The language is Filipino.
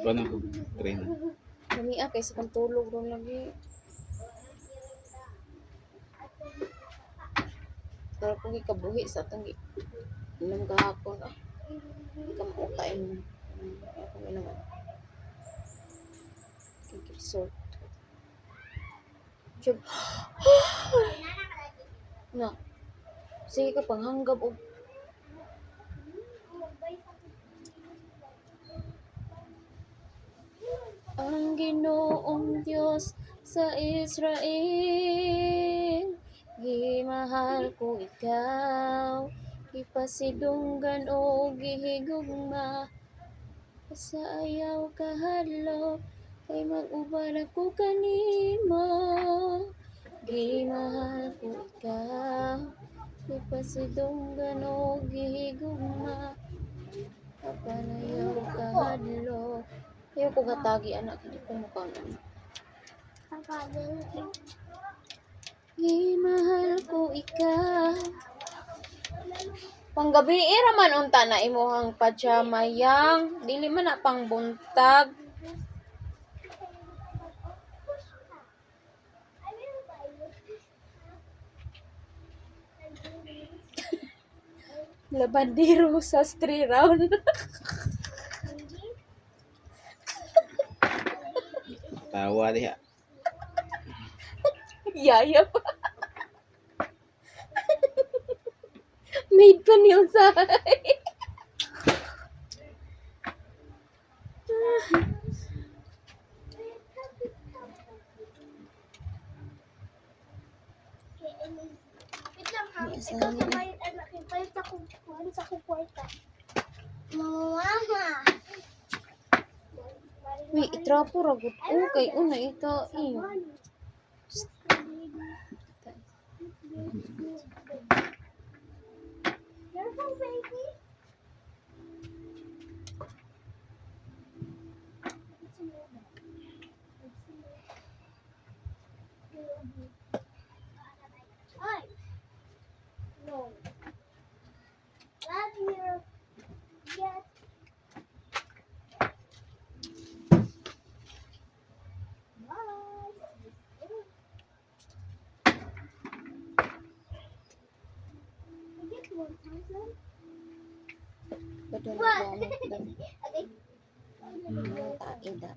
Paano ko train? Kami kaysa kang tulog ron lagi. Pero kung ikabuhi sa atong inom kahapon hindi ka mautayin mo. Kung inom resort. Siyag, na, sige ka panghanggap o ang Ginoong Diyos sa Israel, gimahal ko ikaw, ipasidunggan o gihigugma, sa ayaw kahadlok, kay mag-uban ako kanimo, gimahal ko ikaw, ipasidunggan o gihigugma, kapanayaw kahadlok. Ayaw ko gatagi anak, hindi ko mukha na. Mahal ko ikaw. Panggabi raman unta na imuhang pajama yang dili man na pang buntag. Labandero sa 3 round. Tawa diha. Yaya pa. Made pa nilsay. Ikaw sa bayad anak, bayad sa kwarta. Mama. Uy, itrapo ragot ko kay una ita Careful, baby. Hi. No. Love you. Yes. Bye. Get 1,000. Padala What? ba mo dan Okay. taida.